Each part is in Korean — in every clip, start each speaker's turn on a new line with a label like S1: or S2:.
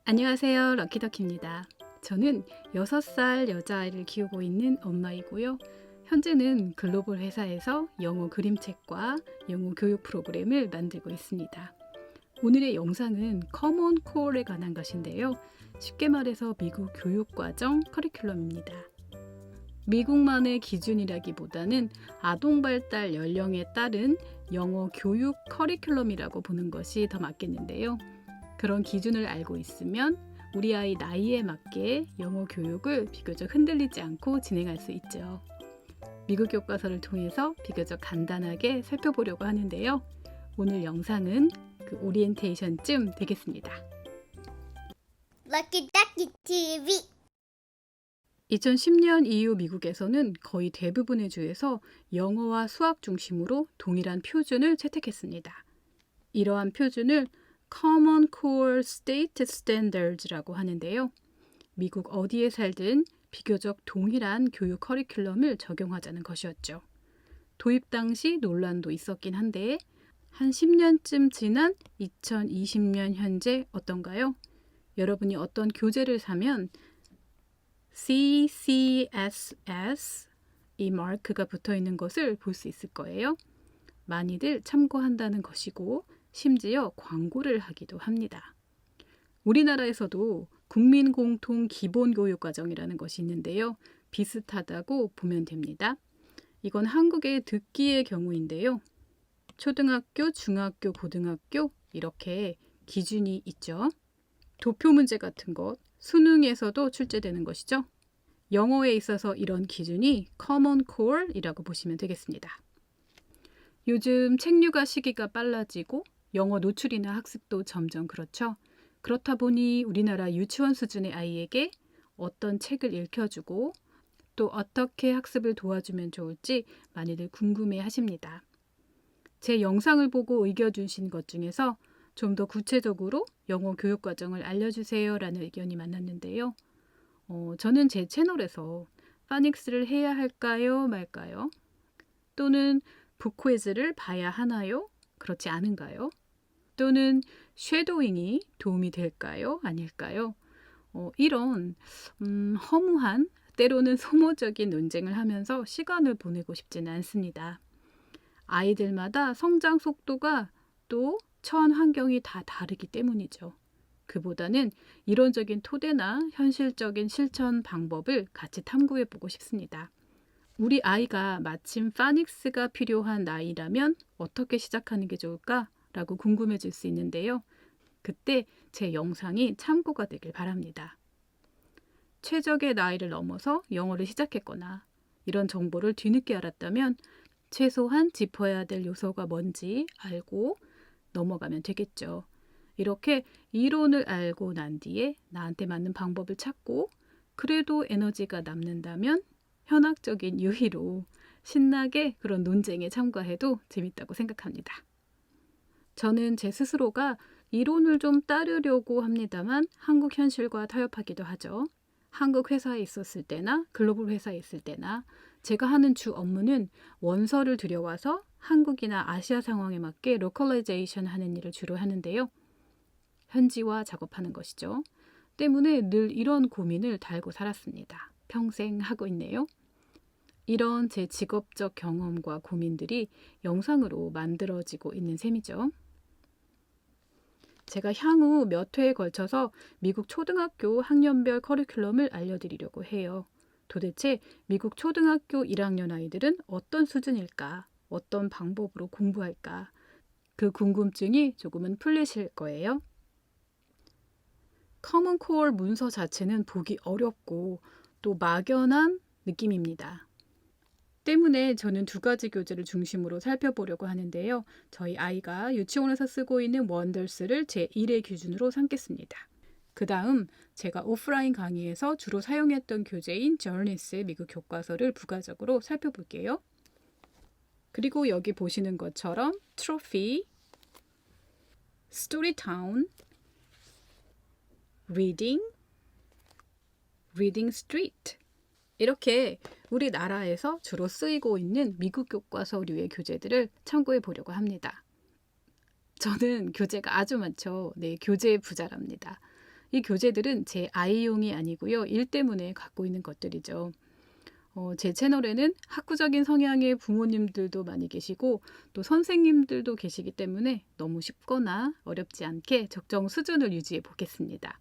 S1: 안녕하세요. 럭키더키입니다. 저는 6살 여자아이를 키우고 있는 엄마이고요. 현재는 글로벌 회사에서 영어 그림책과 영어 교육 프로그램을 만들고 있습니다. 오늘의 영상은 커먼 코어에 관한 것인데요. 쉽게 말해서 미국 교육과정 커리큘럼입니다. 미국만의 기준이라기보다는 아동 발달 연령에 따른 영어 교육 커리큘럼이라고 보는 것이 더 맞겠는데요. 그런 기준을 알고 있으면 우리 아이 나이에 맞게 영어 교육을 비교적 흔들리지 않고 진행할 수 있죠. 미국 교과서를 통해서 비교적 간단하게 살펴보려고 하는데요. 오늘 영상은 그 오리엔테이션쯤 되겠습니다.
S2: Lucky Ducky TV.
S1: 2010년 이후 미국에서는 거의 대부분의 주에서 영어와 수학 중심으로 동일한 표준을 채택했습니다. 이러한 표준을 Common Core State Standards라고 하는데요. 미국 어디에 살든 비교적 동일한 교육 커리큘럼을 적용하자는 것이었죠. 도입 당시 논란도 있었긴 한데 한 10년쯤 지난 2020년 현재 어떤가요? 여러분이 어떤 교재를 사면 CCSS 이 마크가 붙어 있는 것을 볼 수 있을 거예요. 많이들 참고한다는 것이고 심지어 광고를 하기도 합니다. 우리나라에서도 국민공통기본교육과정이라는 것이 있는데요. 비슷하다고 보면 됩니다. 이건 한국의 듣기의 경우인데요. 초등학교, 중학교, 고등학교 이렇게 기준이 있죠. 도표 문제 같은 것, 수능에서도 출제되는 것이죠. 영어에 있어서 이런 기준이 Common Core이라고 보시면 되겠습니다. 요즘 책류가 시기가 빨라지고 영어 노출이나 학습도 점점 그렇죠. 그렇다 보니 우리나라 유치원 수준의 아이에게 어떤 책을 읽혀주고 또 어떻게 학습을 도와주면 좋을지 많이들 궁금해 하십니다. 제 영상을 보고 의견 주신 것 중에서 좀 더 구체적으로 영어 교육 과정을 알려주세요 라는 의견이 많았는데요. 저는 제 채널에서 파닉스를 해야 할까요 말까요? 또는 북퀴즈를 봐야 하나요? 그렇지 않은가요? 또는 쉐도잉이 도움이 될까요? 아닐까요? 이런 허무한 때로는 소모적인 논쟁을 하면서 시간을 보내고 싶지는 않습니다. 아이들마다 성장 속도가 또 처한 환경이 다 다르기 때문이죠. 그보다는 이론적인 토대나 현실적인 실천 방법을 같이 탐구해보고 싶습니다. 우리 아이가 마침 파닉스가 필요한 나이라면 어떻게 시작하는 게 좋을까? 라고 궁금해질 수 있는데요. 그때 제 영상이 참고가 되길 바랍니다. 최적의 나이를 넘어서 영어를 시작했거나 이런 정보를 뒤늦게 알았다면 최소한 짚어야 될 요소가 뭔지 알고 넘어가면 되겠죠. 이렇게 이론을 알고 난 뒤에 나한테 맞는 방법을 찾고 그래도 에너지가 남는다면 현학적인 유희로 신나게 그런 논쟁에 참가해도 재밌다고 생각합니다. 저는 제 스스로가 이론을 좀 따르려고 합니다만 한국 현실과 타협하기도 하죠. 한국 회사에 있었을 때나 글로벌 회사에 있을 때나 제가 하는 주 업무는 원서를 들여와서 한국이나 아시아 상황에 맞게 로컬라이제이션 하는 일을 주로 하는데요. 현지화 작업하는 것이죠. 때문에 늘 이런 고민을 달고 살았습니다. 평생 하고 있네요. 이런 제 직업적 경험과 고민들이 영상으로 만들어지고 있는 셈이죠. 제가 향후 몇 회에 걸쳐서 미국 초등학교 학년별 커리큘럼을 알려드리려고 해요. 도대체 미국 초등학교 1학년 아이들은 어떤 수준일까? 어떤 방법으로 공부할까? 그 궁금증이 조금은 풀리실 거예요. 커먼 코어 문서 자체는 보기 어렵고 또 막연한 느낌입니다. 때문에 저는 두 가지 교재를 중심으로 살펴보려고 하는데요. 저희 아이가 유치원에서 쓰고 있는 원더스를 제1의 기준으로 삼겠습니다. 그 다음 제가 오프라인 강의에서 주로 사용했던 교재인 저니스 미국 교과서를 부가적으로 살펴볼게요. 그리고 여기 보시는 것처럼 트로피, 스토리타운, 리딩 스트리트 이렇게 우리나라에서 주로 쓰이고 있는 미국 교과서류의 교재들을 참고해 보려고 합니다. 저는 교재가 아주 많죠. 네, 교재의 부자랍니다. 이 교재들은 제 아이용이 아니고요. 일 때문에 갖고 있는 것들이죠. 제 채널에는 학구적인 성향의 부모님들도 많이 계시고 또 선생님들도 계시기 때문에 너무 쉽거나 어렵지 않게 적정 수준을 유지해 보겠습니다.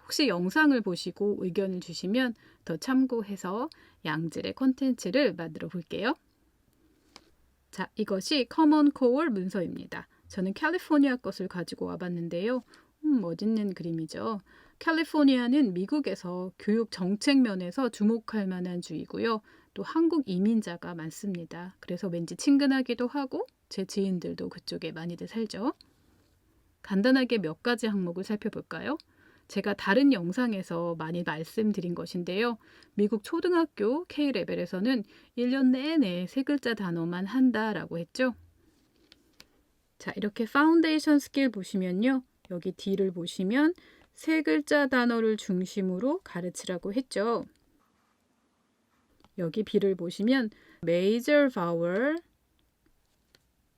S1: 혹시 영상을 보시고 의견을 주시면 더 참고해서 양질의 콘텐츠를 만들어 볼게요. 자, 이것이 커먼 코어 문서입니다. 저는 캘리포니아 것을 가지고 와봤는데요. 멋있는 그림이죠. 캘리포니아는 미국에서 교육 정책 면에서 주목할 만한 주이고요. 또 한국 이민자가 많습니다. 그래서 왠지 친근하기도 하고 제 지인들도 그쪽에 많이들 살죠. 간단하게 몇 가지 항목을 살펴볼까요? 제가 다른 영상에서 많이 말씀드린 것인데요. 미국 초등학교 K레벨에서는 1년 내내 세 글자 단어만 한다라고 했죠. 자, 이렇게 파운데이션 스킬 보시면요. 여기 D를 보시면 세 글자 단어를 중심으로 가르치라고 했죠. 여기 B를 보시면 major vowel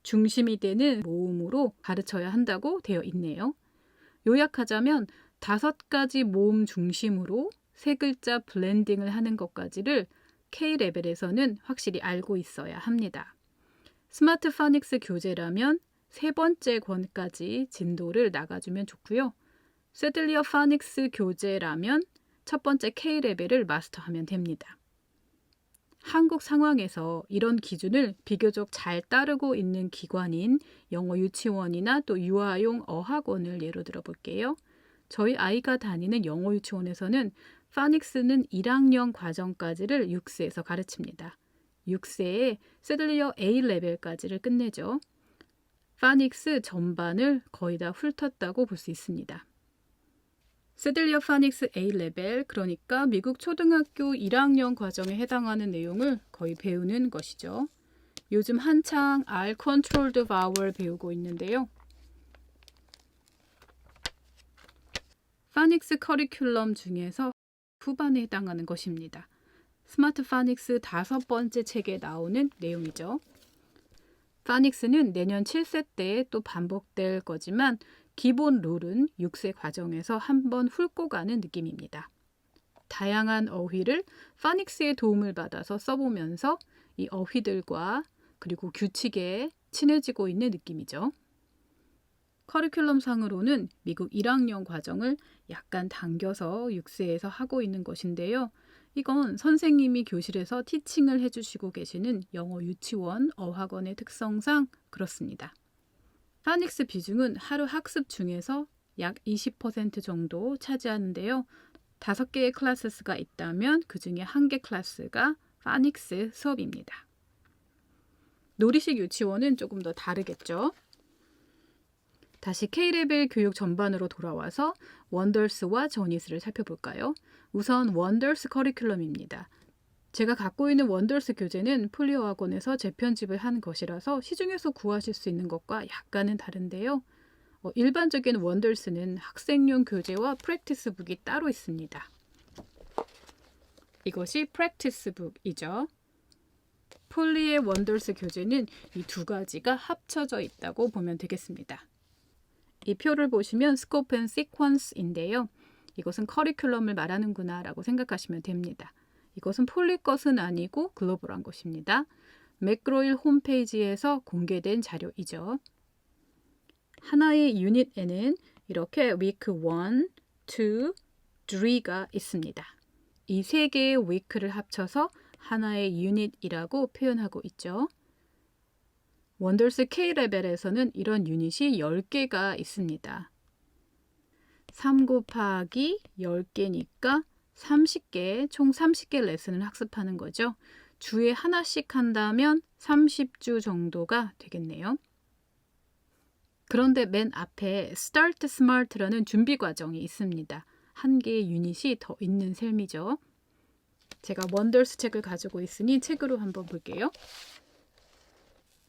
S1: 중심이 되는 모음으로 가르쳐야 한다고 되어 있네요. 요약하자면 5가지 모음 중심으로 세 글자 블렌딩을 하는 것까지를 K레벨에서는 확실히 알고 있어야 합니다. 스마트 파닉스 교재라면 3번째 권까지 진도를 나가주면 좋고요. 세들리어 파닉스 교재라면 첫 번째 K레벨을 마스터하면 됩니다. 한국 상황에서 이런 기준을 비교적 잘 따르고 있는 기관인 영어 유치원이나 또 유아용 어학원을 예로 들어 볼게요. 저희 아이가 다니는 영어 유치원에서는 파닉스는 1학년 과정까지를 6세에서 가르칩니다. 6세에 세들리어 A레벨까지를 끝내죠. 파닉스 전반을 거의 다 훑었다고 볼 수 있습니다. 세들리어 파닉스 A레벨, 그러니까 미국 초등학교 1학년 과정에 해당하는 내용을 거의 배우는 것이죠. 요즘 한창 R Controlled Vowel 배우고 있는데요. 파닉스 커리큘럼 중에서 후반에 해당하는 것입니다. 스마트 파닉스 5번째 책에 나오는 내용이죠. 파닉스는 내년 7세 때 또 반복될 거지만 기본 룰은 6세 과정에서 한번 훑고 가는 느낌입니다. 다양한 어휘를 파닉스의 도움을 받아서 써보면서 이 어휘들과 그리고 규칙에 친해지고 있는 느낌이죠. 커리큘럼 상으로는 미국 1학년 과정을 약간 당겨서 6세에서 하고 있는 것인데요. 이건 선생님이 교실에서 티칭을 해주시고 계시는 영어 유치원 어학원의 특성상 그렇습니다. 파닉스 비중은 하루 학습 중에서 약 20% 정도 차지하는데요. 5개의 클래스가 있다면 그 중에 1개 클래스가 파닉스 수업입니다. 놀이식 유치원은 조금 더 다르겠죠. 다시 K레벨 교육 전반으로 돌아와서 원더스와 저니스를 살펴볼까요? 우선 원더스 커리큘럼입니다. 제가 갖고 있는 원더스 교재는 폴리오 학원에서 재편집을 한 것이라서 시중에서 구하실 수 있는 것과 약간은 다른데요. 일반적인 원더스는 학생용 교재와 프랙티스북이 따로 있습니다. 이것이 프랙티스북이죠. 폴리의 원더스 교재는 이 2가지가 합쳐져 있다고 보면 되겠습니다. 이 표를 보시면 스코프 앤 시퀀스인데요. 이것은 커리큘럼을 말하는구나 라고 생각하시면 됩니다. 이것은 폴리 것은 아니고 글로벌한 것입니다. 맥그로일 홈페이지에서 공개된 자료이죠. 하나의 유닛에는 이렇게 week 1, 2, 3가 있습니다. 이 3개의 week를 합쳐서 하나의 유닛이라고 표현하고 있죠. 원더스 K레벨에서는 이런 유닛이 10개가 있습니다. 3 곱하기 10개니까 30개, 총 30개 레슨을 학습하는 거죠. 주에 하나씩 한다면 30주 정도가 되겠네요. 그런데 맨 앞에 Start Smart라는 준비 과정이 있습니다. 한 개의 유닛이 더 있는 셈이죠. 제가 원더스 책을 가지고 있으니 책으로 한번 볼게요.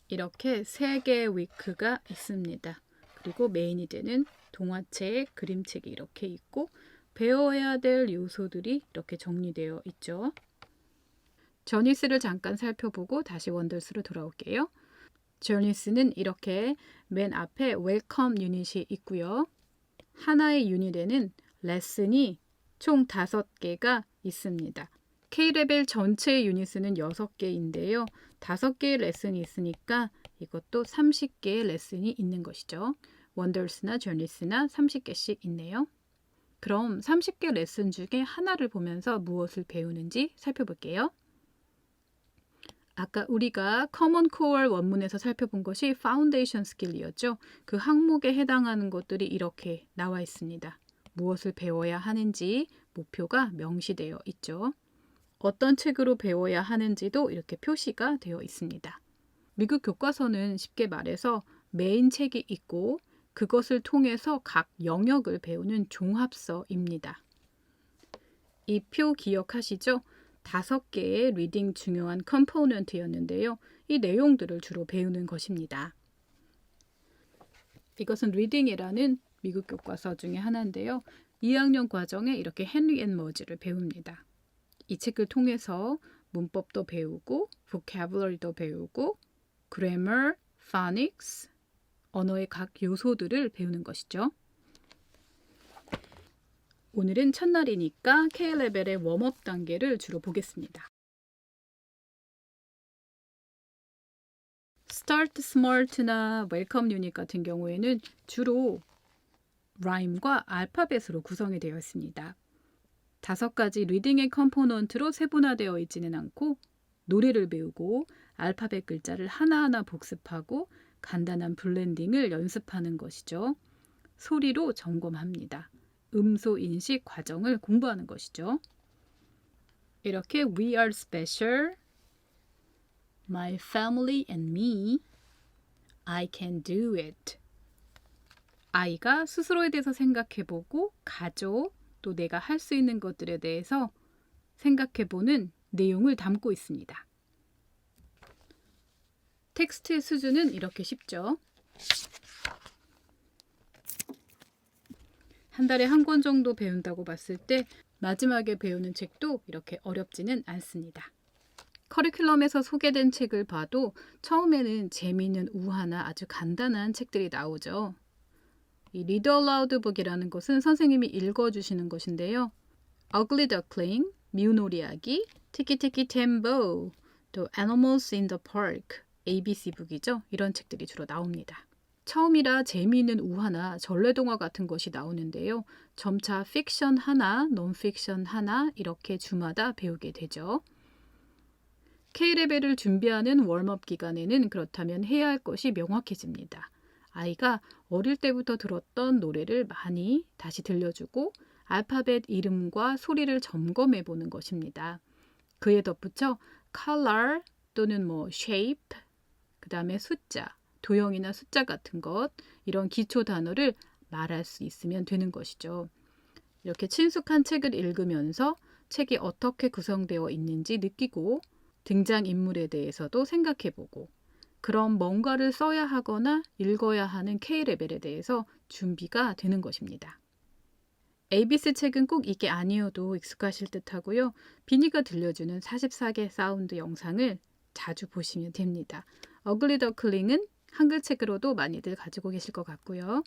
S1: 이렇게 3개의 위크가 있습니다. 그리고 메인이 되는 동화책, 그림책이 이렇게 있고 배워야 될 요소들이 이렇게 정리되어 있죠. 저니스를 잠깐 살펴보고 다시 원더스로 돌아올게요. 저니스는 이렇게 맨 앞에 웰컴 유닛이 있고요. 하나의 유닛에는 레슨이 총 5개가 있습니다. K레벨 전체 유닛수는 6개인데요. 5개의 레슨이 있으니까 이것도 30개의 레슨이 있는 것이죠. 원더스나 저니스나 30개씩 있네요. 그럼 30개 레슨 중에 하나를 보면서 무엇을 배우는지 살펴볼게요. 아까 우리가 커먼 코어 원문에서 살펴본 것이 파운데이션 스킬이었죠. 그 항목에 해당하는 것들이 이렇게 나와 있습니다. 무엇을 배워야 하는지 목표가 명시되어 있죠. 어떤 책으로 배워야 하는지도 이렇게 표시가 되어 있습니다. 미국 교과서는 쉽게 말해서 메인 책이 있고 그것을 통해서 각 영역을 배우는 종합서입니다. 이 표 기억하시죠? 5개의 리딩 중요한 컴포넌트였는데요. 이 내용들을 주로 배우는 것입니다. 이것은 리딩이라는 미국 교과서 중에 하나인데요. 2학년 과정에 이렇게 헨리 앤 머즈를 배웁니다. 이 책을 통해서 문법도 배우고 vocabulary도 배우고 grammar, phonics, 언어의 각 요소들을 배우는 것이죠. 오늘은 첫날이니까 K레벨의 웜업 단계를 주로 보겠습니다. Start Smart나 Welcome Unit 같은 경우에는 주로 라임과 알파벳으로 구성이 되어 있습니다. 5가지 리딩의 컴포넌트로 세분화되어 있지는 않고 노래를 배우고 알파벳 글자를 하나하나 복습하고 간단한 블렌딩을 연습하는 것이죠. 소리로 점검합니다. 음소 인식 과정을 공부하는 것이죠. 이렇게 We are special, My family and me, I can do it. 아이가 스스로에 대해서 생각해보고 가족, 또 내가 할 수 있는 것들에 대해서 생각해보는 내용을 담고 있습니다. 텍스트의 수준은 이렇게 쉽죠. 한 달에 한 권 정도 배운다고 봤을 때 마지막에 배우는 책도 이렇게 어렵지는 않습니다. 커리큘럼에서 소개된 책을 봐도 처음에는 재미있는 우화나 아주 간단한 책들이 나오죠. 이 Read Aloud Book이라는 것은 선생님이 읽어주시는 것인데요. Ugly Duckling, 미운 오리아기, Tiki Tiki Tembo, 또 Animals in the Park, ABC 북이죠. 이런 책들이 주로 나옵니다. 처음이라 재미있는 우화나 전래동화 같은 것이 나오는데요. 점차 픽션 하나, 논픽션 하나 이렇게 주마다 배우게 되죠. K레벨을 준비하는 웜업 기간에는 그렇다면 해야 할 것이 명확해집니다. 아이가 어릴 때부터 들었던 노래를 많이 다시 들려주고 알파벳 이름과 소리를 점검해 보는 것입니다. 그에 덧붙여 color 또는 shape, 그 다음에 숫자, 도형이나 숫자 같은 것, 이런 기초 단어를 말할 수 있으면 되는 것이죠. 이렇게 친숙한 책을 읽으면서 책이 어떻게 구성되어 있는지 느끼고 등장인물에 대해서도 생각해보고 그럼 뭔가를 써야 하거나 읽어야 하는 K레벨에 대해서 준비가 되는 것입니다. ABC 책은 꼭 이게 아니어도 익숙하실 듯 하고요. 비니가 들려주는 44개 사운드 영상을 자주 보시면 됩니다. 어글리 더클링은 한글책으로도 많이들 가지고 계실 것 같고요.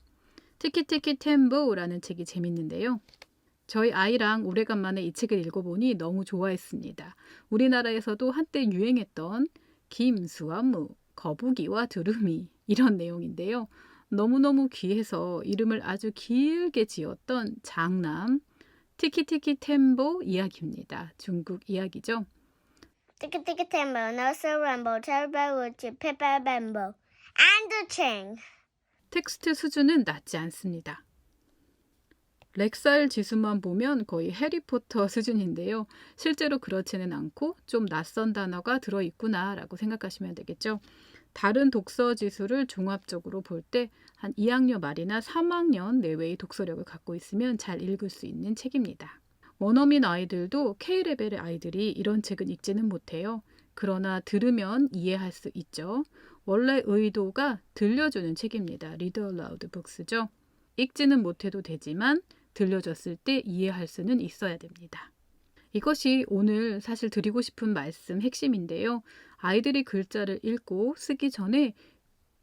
S1: 티키티키 템보라는 책이 재밌는데요. 저희 아이랑 오래간만에 이 책을 읽어보니 너무 좋아했습니다. 우리나라에서도 한때 유행했던 김수와 무, 거북이와 두루미 이런 내용인데요. 너무너무 귀해서 이름을 아주 길게 지었던 장남 티키티키 템보 이야기입니다. 중국 이야기죠.
S2: Tiki Tembo, no so rumble, terrible with Peppa Bambo, and the Ching.
S1: 텍스트 수준은 낮지 않습니다. 렉사일 지수만 보면 거의 해리포터 수준인데요. 실제로 그렇지는 않고 좀 낯선 단어가 들어있구나 라고 생각하시면 되겠죠. 다른 독서 지수를 종합적으로 볼 때 한 2학년 말이나 3학년 내외의 독서력을 갖고 있으면 잘 읽을 수 있는 책입니다. 원어민 아이들도 K레벨의 아이들이 이런 책은 읽지는 못해요. 그러나 들으면 이해할 수 있죠. 원래 의도가 들려주는 책입니다. Read Aloud Books죠. 읽지는 못해도 되지만 들려줬을 때 이해할 수는 있어야 됩니다. 이것이 오늘 사실 드리고 싶은 말씀 핵심인데요. 아이들이 글자를 읽고 쓰기 전에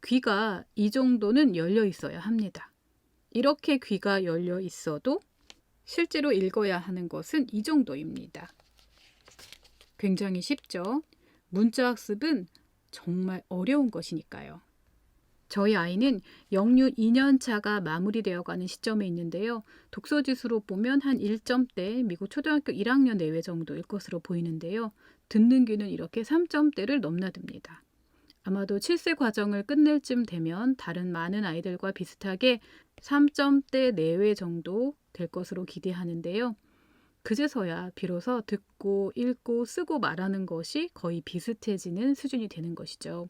S1: 귀가 이 정도는 열려 있어야 합니다. 이렇게 귀가 열려 있어도 실제로 읽어야 하는 것은 이 정도입니다. 굉장히 쉽죠? 문자 학습은 정말 어려운 것이니까요. 저희 아이는 영유 2년차가 마무리되어 가는 시점에 있는데요. 독서 지수로 보면 한 1점대, 미국 초등학교 1학년 내외 정도일 것으로 보이는데요. 듣는 귀는 이렇게 3점대를 넘나듭니다. 아마도 7세 과정을 끝낼 쯤 되면 다른 많은 아이들과 비슷하게 3점대 내외 정도 될 것으로 기대하는데요. 그제서야 비로소 듣고 읽고 쓰고 말하는 것이 거의 비슷해지는 수준이 되는 것이죠.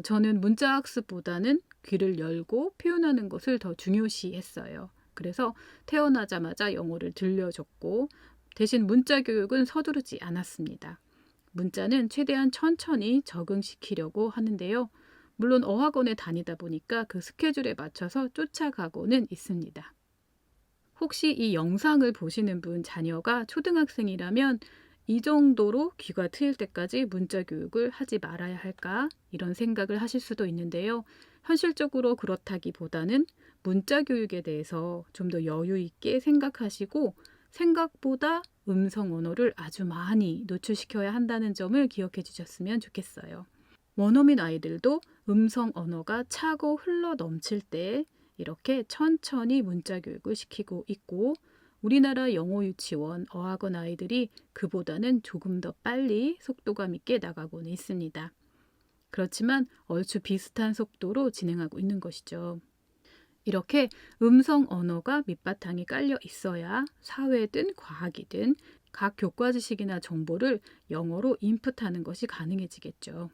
S1: 저는 문자 학습보다는 귀를 열고 표현하는 것을 더 중요시했어요. 그래서 태어나자마자 영어를 들려줬고 대신 문자 교육은 서두르지 않았습니다. 문자는 최대한 천천히 적응시키려고 하는데요. 물론 어학원에 다니다 보니까 그 스케줄에 맞춰서 쫓아가고는 있습니다. 혹시 이 영상을 보시는 분 자녀가 초등학생이라면 이 정도로 귀가 트일 때까지 문자 교육을 하지 말아야 할까? 이런 생각을 하실 수도 있는데요. 현실적으로 그렇다기보다는 문자 교육에 대해서 좀 더 여유 있게 생각하시고 생각보다 음성 언어를 아주 많이 노출시켜야 한다는 점을 기억해 주셨으면 좋겠어요. 원어민 아이들도 음성 언어가 차고 흘러 넘칠 때 이렇게 천천히 문자 교육을 시키고 있고 우리나라 영어 유치원, 어학원 아이들이 그보다는 조금 더 빨리 속도감 있게 나가고는 있습니다. 그렇지만 얼추 비슷한 속도로 진행하고 있는 것이죠. 이렇게 음성 언어가 밑바탕에 깔려 있어야 사회든 과학이든 각 교과 지식이나 정보를 영어로 인풋하는 것이 가능해지겠죠.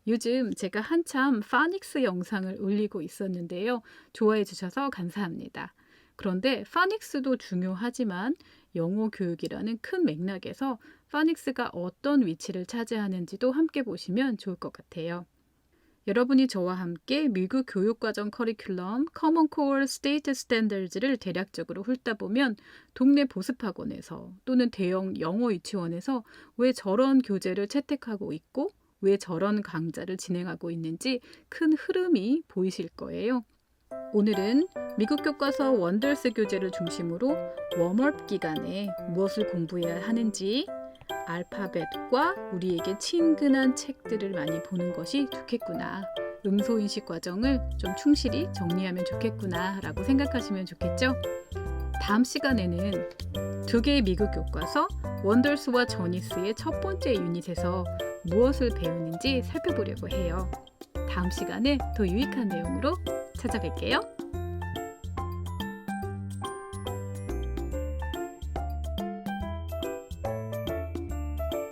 S1: 요즘 제가 한참 파닉스 영상을 올리고 있었는데요. 좋아해 주셔서 감사합니다. 그런데 파닉스도 중요하지만 영어 교육이라는 큰 맥락에서 파닉스가 어떤 위치를 차지하는지도 함께 보시면 좋을 것 같아요. 여러분이 저와 함께 미국 교육과정 커리큘럼 Common Core State Standards를 대략적으로 훑어보면 동네 보습학원에서 또는 대형 영어 유치원에서 왜 저런 교재를 채택하고 있고 왜 저런 강좌를 진행하고 있는지 큰 흐름이 보이실 거예요. 오늘은 미국 교과서 원더스 교재를 중심으로 웜업 기간에 무엇을 공부해야 하는지 알파벳과 우리에게 친근한 책들을 많이 보는 것이 좋겠구나. 음소인식 과정을 좀 충실히 정리하면 좋겠구나 라고 생각하시면 좋겠죠? 다음 시간에는 두 개의 미국 교과서 원더스와 저니스의 첫 번째 유닛에서 무엇을 배우는지 살펴보려고 해요. 다음 시간에 더 유익한 내용으로 찾아뵐게요.